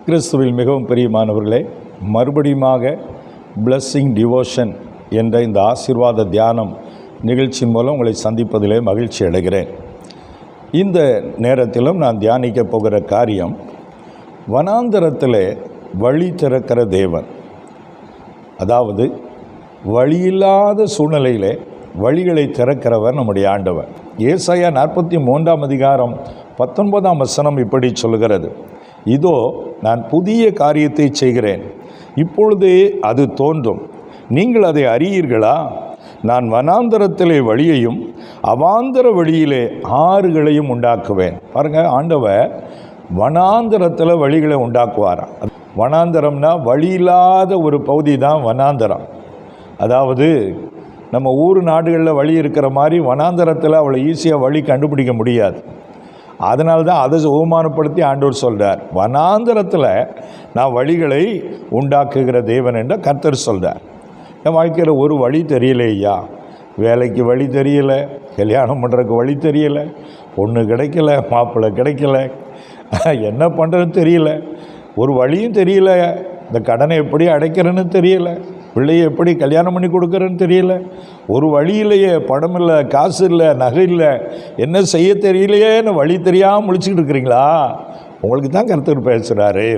கிறிஸ்துவில் மிகவும் பிரியமானவர்களே, மறுபடியுமாக பிளஸ்ஸிங் டிவோஷன் என்ற இந்த ஆசீர்வாத தியானம் நிகழ்ச்சியின் மூலம் உங்களை சந்திப்பதிலே மகிழ்ச்சி அடைகிறேன். இந்த நேரத்திலும் நான் தியானிக்க போகிற காரியம், வனாந்தரத்தில் வழி திறக்கிற தேவன். அதாவது வழியில்லாத சூழ்நிலையிலே வழிகளை திறக்கிறவர் நம்முடைய ஆண்டவர். ஏசாயா 43 அதிகாரம் 19 இப்படி சொல்கிறது, இதோ நான் புதிய காரியத்தை செய்கிறேன், இப்பொழுதே அது தோன்றும், நீங்கள் அதை அறியீர்களா? நான் வனாந்தரத்திலே வழியையும் அவாந்தர வழியிலே ஆறுகளையும் உண்டாக்குவேன். பாருங்கள், ஆண்டவர் வனாந்தரத்தில் வழிகளை உண்டாக்குவாராம். வனாந்தரம்னா வழி இல்லாத ஒரு பகுதி தான் வனாந்தரம். அதாவது நம்ம ஊர் நாடுகளில் வழி இருக்கிற மாதிரி வனாந்தரத்தில் அவ்வளோ ஈஸியாக வழி கண்டுபிடிக்க முடியாது. அதனால தான் அதை உபமானப்படுத்தி ஆண்டவர் சொல்கிறார், வனாந்தரத்தில் நான் வழிகளை உண்டாக்குகிற தேவன் என்ற கர்த்தர் சொல்கிறார். என் வாழ்க்கையில் ஒரு வழி தெரியலையா, வேலைக்கு வழி தெரியலை, கல்யாணம் பண்ணுறதுக்கு வழி தெரியலை, பொண்ணு கிடைக்கல, மாப்பிள்ளை கிடைக்கல, என்ன பண்ணுறதுன்னு தெரியல, ஒரு வழியும் தெரியல, இந்த கடனை எப்படி அடைக்கிறேன்னு தெரியலை, பிள்ளையை எப்படி கல்யாணம் பண்ணி கொடுக்குறேன்னு தெரியல, ஒரு வழி இல்லையே, பணம் இல்லை, காசு இல்லை, நகை இல்லை, என்ன செய்ய தெரியலையேன்னு வழி தெரியாமல் முழிச்சுக்கிட்டு இருக்கிறீங்களா? உங்களுக்கு தான் கர்த்தர் பேசுகிறாரு.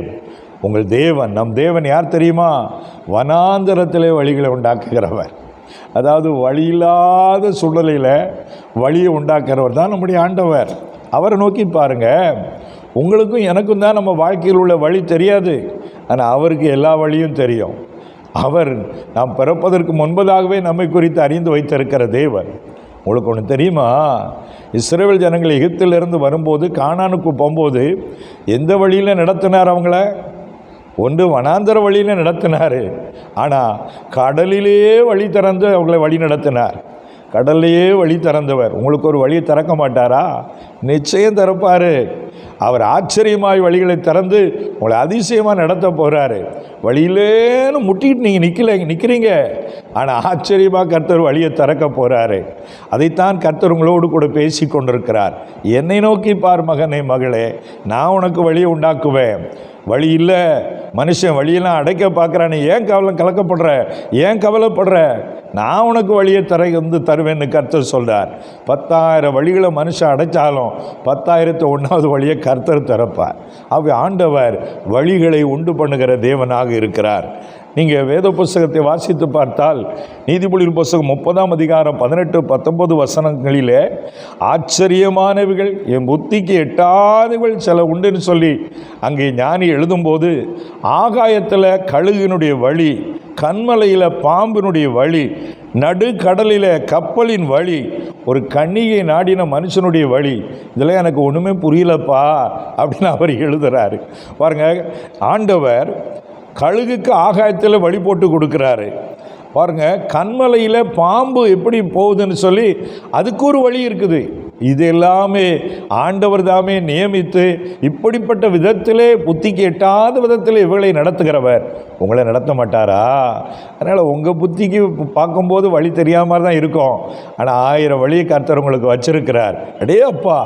உங்கள் தேவன், நம் தேவன் யார் தெரியுமா? வனாந்தரத்திலே வழிகளை உண்டாக்குகிறவர். அதாவது வழியில்லாத சூழ்நிலையில் வழியை உண்டாக்குறவர் தான் நம்முடைய ஆண்டவர். அவரை நோக்கி பாருங்கள். உங்களுக்கும் எனக்கும் தான் நம்ம வாழ்க்கையில் உள்ள வழி தெரியாது, ஆனால் அவருக்கு எல்லா வழியும் தெரியும். அவர் நாம் பிறப்பதற்கு முன்பதாகவே நம்மை குறித்து அறிந்து வைத்திருக்கிற தேவன். உங்களுக்கு ஒன்று தெரியுமா? இஸ்ரவேல் ஜனங்கள் எகிப்திலிருந்து வரும்போது, கானானுக்கு போகும்போது எந்த வழியில் நடத்தினார்? அவங்கள ஒன்று வனாந்தர வழியில் நடத்தினார், ஆனால் கடலிலேயே வழி திறந்து அவங்களை வழி நடத்தினார். கடல்லையே வழி திறந்தவர் உங்களுக்கு ஒரு வழியை திறக்க மாட்டாரா? நிச்சயம் திறப்பார். அவர் ஆச்சரியமாய் வழிகளை திறந்து உங்களை அதிசயமாக நடத்த போகிறாரு. வழியிலேன்னு முட்டிட்டு நீங்கள் நிற்கிறீங்க, ஆனால் ஆச்சரியமாக கர்த்தர் வழியை திறக்க போகிறாரு. அதைத்தான் கர்த்தர் உங்களோடு கூட பேசி கொண்டிருக்கிறார். என்னை நோக்கி பார் மகனே, மகளே, நான் உனக்கு வழியை உண்டாக்குவேன். வழி இல்லை, மனுஷன் வழியெல்லாம் அடைக்க பார்க்குறானே, ஏன் கலக்கப்படுற, ஏன் கவலைப்படுற? நான் உனக்கு வழியை தருவேன்னு கர்த்தர் சொல்கிறார். 10,000 வழிகளை மனுஷன் அடைச்சாலும் 10,001வது வழியை கர்த்தர் திறப்பார். ஆண்டவர் வழிகளை உண்டு பண்ணுகிற தேவனாக இருக்கிறார். நீங்கள் வேத புஸ்தகத்தை வாசித்து பார்த்தால், நீதிமொழியின் புஸ்தகம் 30 அதிகாரம் 18-19 ஆச்சரியமானவைகள், என் புத்திக்கு எட்டாதவள் சில உண்டுன்னு சொல்லி அங்கே ஞானி எழுதும்போது, ஆகாயத்தில் கழுகினுடைய வழி, கண்மலையில் பாம்பினுடைய வழி, நடுக்கடலில் கப்பலின் வழி, ஒரு கன்னிகை நாடின மனுஷனுடைய வழி, இதெல்லாம் எனக்கு ஒன்றுமே புரியலப்பா அப்படின்னு அவர் எழுதுகிறாரு. பாருங்கள், ஆண்டவர் கழுகுக்கு ஆகாயத்தில் வழி போட்டு கொடுக்குறாரு. பாருங்கள், கண்மலையில் பாம்பு எப்படி போகுதுன்னு சொல்லி அதுக்கு ஒரு வழி இருக்குது. இது எல்லாமே ஆண்டவர் தாமே நியமித்து இப்படிப்பட்ட விதத்திலே, புத்திக்கு எட்டாத விதத்தில் இவர்களை நடத்துகிறவர். உங்களை நடத்த மாட்டாரா? அதனால் உங்கள் புத்திக்கு பார்க்கும்போது வழி தெரியாமல் தான் இருக்கும், ஆனால் 1000 வழியை கர்த்தர் உங்களுக்கு வச்சிருக்கிறார். அடே அப்பா,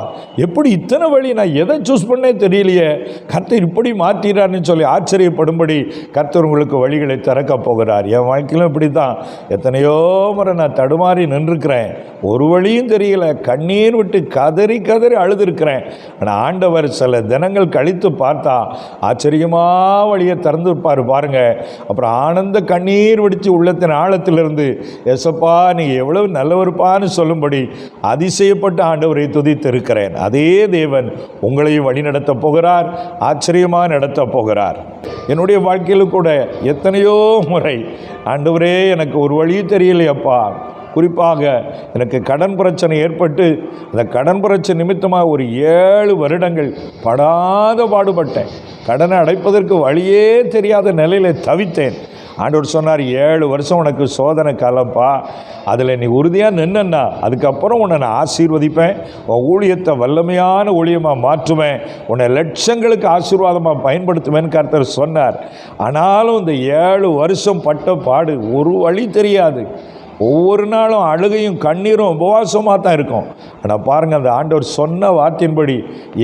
எப்படி இத்தனை வழி, நான் எதை சூஸ் பண்ணே தெரியலையே, கர்த்தர் இப்படி மாற்றிறார்னு சொல்லி ஆச்சரியப்படும்படி கர்த்தர் உங்களுக்கு வழிகளை திறக்க போகிறார். என் வாழ்க்கையிலும் இப்படி தான் எத்தனையோ முறை நான் தடுமாறி நின்றுருக்கிறேன், ஒரு வழியும் தெரியல, கண்ணீர் விட்டு கதறி கதறி அழுதுருக்கிறேன். ஆனால் ஆண்டவர் சில தினங்கள் கழித்து பார்த்தா ஆச்சரியமாக வழியை திறந்துருப்பார். பாருங்க, அப்புறம் ஆனந்த கண்ணீர் வெடித்து உள்ளத்தின் ஆழத்திலிருந்து, எசப்பா நீங்கள் எவ்வளவு நல்லவருப்பான்னு சொல்லும்படி அதிசயப்பட்ட ஆண்டவரை துதித்து இருக்கிறேன். அதே தேவன் உங்களையும் வழி நடத்த போகிறார், ஆச்சரியமாக நடத்த போகிறார். என்னுடைய வாழ்க்கையிலும் கூட எத்தனையோ முறை, ஆண்டவரே எனக்கு ஒரு வழி தெரியலையப்பா, குறிப்பாக எனக்கு கடன் பிரச்சனை ஏற்பட்டு அந்த கடன் பிரச்சனை நிமித்தமாக ஒரு 7 வருடங்கள் படாத பாடுபட்டேன். கடனை அடைப்பதற்கு வழியே தெரியாத நிலையில் தவித்தேன். ஆண்டவர் சொன்னார், 7 வருஷம் உனக்கு சோதனை காலப்பா, அதில் நீ உறுதியாக நின்னா அதுக்கப்புறம் உன்னை நான் ஆசீர்வதிப்பேன், உன் ஊழியத்தை வல்லமையான ஊழியமாக மாற்றுவேன், உன்னை லட்சங்களுக்கு ஆசீர்வாதமாக பயன்படுத்துவேன்னு கர்த்தர் சொன்னார். ஆனாலும் இந்த 7 வருஷம் பட்ட பாடு, ஒரு வழி தெரியாது. ஒவ்வொரு நாளும் அழுகையும் கண்ணீரும் உபவாசமாக தான் இருக்கும். ஆனால் பாருங்கள், அந்த ஆண்டவர் சொன்ன வார்த்தையின்படி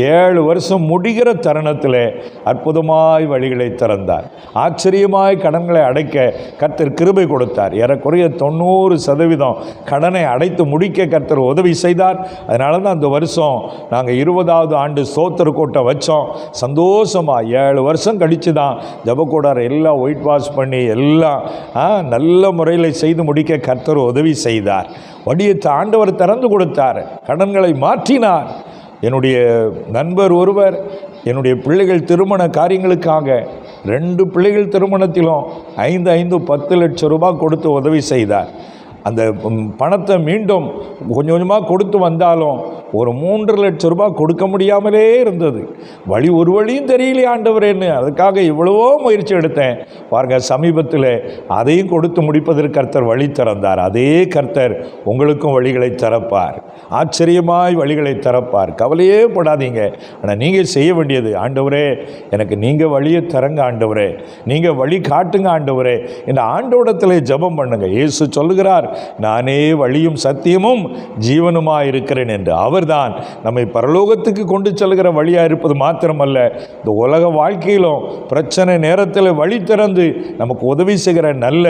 7 வருஷம் முடிகிற தருணத்தில் அற்புதமாய் வழிகளை திறந்தார். ஆச்சரியமாய் கடன்களை அடைக்க கர்த்தர் கிருபை கொடுத்தார். ஏறக்குறைய 90% கடனை அடைத்து முடிக்க கர்த்தர் உதவி செய்தார். அதனால தான் அந்த வருஷம் நாங்கள் 20வது ஆண்டு ஸ்தோத்திர கூட்டம் வச்சோம். சந்தோஷமாக 7 வருஷம் கழித்து தான் ஜெபக்கூடார எல்லாம் ஒயிட் வாஷ் பண்ணி எல்லாம் நல்ல முறையில் செய்து முடிக்க கர்த்தர் உதவி செய்தார். வழியை ஆண்டவர் திறந்து கொடுத்தார், கடன்களை மாற்றினார். என்னுடைய நண்பர் ஒருவர் என்னுடைய பிள்ளைகள் திருமண காரியங்களுக்காக 2 பிள்ளைகள் திருமணத்திலும் 10 லட்சம் ரூபாய் கொடுத்து உதவி செய்தார். அந்த பணத்தை மீண்டும் கொஞ்சம் கொஞ்சமாக கொடுத்து வந்தாலும் ஒரு 3 லட்சம் ரூபாய் கொடுக்க முடியாமலே இருந்தது. ஒரு வழியும் தெரியலையே ஆண்டவரேன்னு அதுக்காக எவ்வளவோ முயற்சி எடுத்தேன். பாருங்கள், சமீபத்தில் அதையும் கொடுத்து முடிப்பதற்கு கர்த்தர் வழி திறந்தார். அதே கர்த்தர் உங்களுக்கும் வழிகளை திறப்பார், ஆச்சரியமாய் வழிகளை திறப்பார். கவலையே படாதீங்க. ஆனால் நீங்கள் செய்ய வேண்டியது, ஆண்டவரே எனக்கு நீங்கள் வழியை தரங்க ஆண்டவரே, நீங்கள் வழி காட்டுங்க ஆண்டவரே இந்த ஆண்டோடத்தில் ஜெபம் பண்ணுங்க. இயேசு சொல்லுகிறார், நானே வழியும் சத்தியமும் ஜீவனுமாய் இருக்கிறேன் என்று. அவர்தான் நம்மை பரலோகத்துக்கு கொண்டு செல்கிற வழியாக இருப்பது மாத்திரமல்ல, இந்த உலக வாழ்க்கையிலும் பிரச்சனை நேரத்தில் வழி திறந்து நமக்கு உதவி செய்கிற நல்ல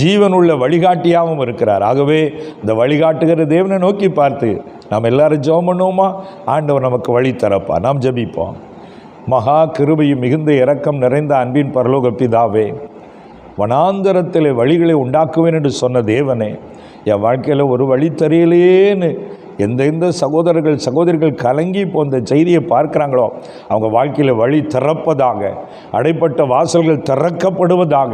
ஜீவனுள்ள வழிகாட்டியாகவும் இருக்கிறார். ஆகவே இந்த வழிகாட்டுகிற தேவனை நோக்கி பார்த்து நாம் எல்லாரும் ஜெபம் பண்ணுவோமா? ஆண்டவர் நமக்கு வழி தரப்பா. நாம் ஜெபிப்போம். மகா கிருபையும் மிகுந்த இரக்கம் நிறைந்த அன்பின் பரலோக பிதாவே, வனாந்தரத்தில் வழிகளை உண்டாக்குவேன் என்று சொன்ன தேவனே, என் வாழ்க்கையில் ஒரு வழி தெரியலையேன்னு எந்த சகோதரிகள் கலங்கி இப்போ இந்த செய்தியை பார்க்குறாங்களோ அவங்க வாழ்க்கையில் வழி திறப்பதாக, அடைப்பட்ட வாசல்கள் திறக்கப்படுவதாக.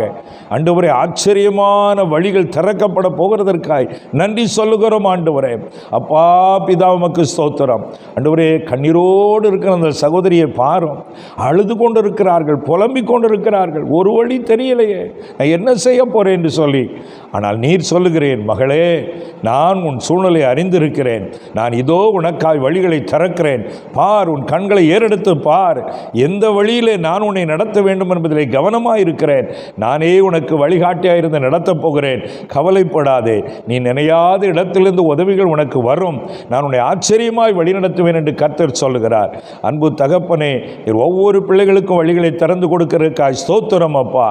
ஆண்டவரே, ஆச்சரியமான வழிகள் திறக்கப்பட போகிறதற்காய் நன்றி சொல்லுகிறோம் ஆண்டவரே. அப்பா பிதா உமக்கு ஸ்தோத்திரம். ஆண்டவரே, கண்ணீரோடு இருக்கிற அந்த சகோதரியை பாரும், அழுது கொண்டு இருக்கிறார்கள், புலம்பிக் கொண்டு இருக்கிறார்கள். ஒரு வழி தெரியலையே, நான் என்ன செய்ய போகிறேன் என்று சொல்லி. ஆனால் நீர் சொல்லுகிறேன், மகளே, நான் உன் சூழ்நிலை அறிந்திருக்கிறேன், நான் இதோ உனக்காய் வழிகளை திறக்கிறேன், பார், உன் கண்களை ஏறெடுத்து பார், எந்த வழியிலே நான் உன்னை நடத்த வேண்டும் என்பதிலே கவனமாக இருக்கிறேன், நானே உனக்கு வழிகாட்டியாயிருந்து நடத்தப் போகிறேன், கவலைப்படாதே, நீ நினையாத இடத்திலிருந்து உதவிகள் உனக்கு வரும், நான் உன்னை ஆச்சரியமாய் வழிநடத்துவேன் என்று கர்த்தர் சொல்லுகிறார். அன்பு தகப்பனே, ஒவ்வொரு பிள்ளைகளுக்கும் வழிகளை திறந்து கொடுக்கிறதுக்காய் ஸ்தோத்திரம் அப்பா.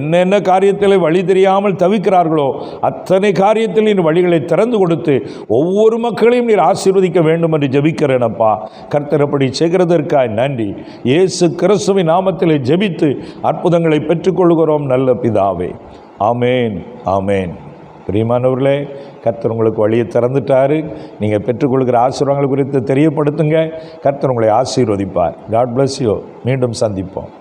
என்னென்ன காரியத்தில் வழி தெரியாமல் தவிக்கிறார்களோ அத்தனை காரியத்தில் நீர் வழிகளை திறந்து கொடுத்து ஒவ்வொரு மக்களையும் நீர் ஆசீர்வதிக்க வேண்டும் என்று ஜெபிக்கிறேன் அப்பா. கர்த்தர் அப்படி செய்கிறதற்காய் நன்றி. இயேசு கிறிஸ்துவின் நாமத்தில் ஜெபித்து அற்புதங்களை பெற்றுக்கொள்கிறோம் நல்ல பிதாவே. ஆமேன், ஆமேன். பிரியமானவர்களே, கர்த்தர் உங்களுக்கு வழியை திறந்துட்டாரு. நீங்கள் பெற்றுக்கொள்கிற ஆசீர்வாதங்கள் குறித்து தெரியப்படுத்துங்க. கர்த்தர் உங்களை ஆசீர்வதிப்பார். God bless you. மீண்டும் சந்திப்போம்.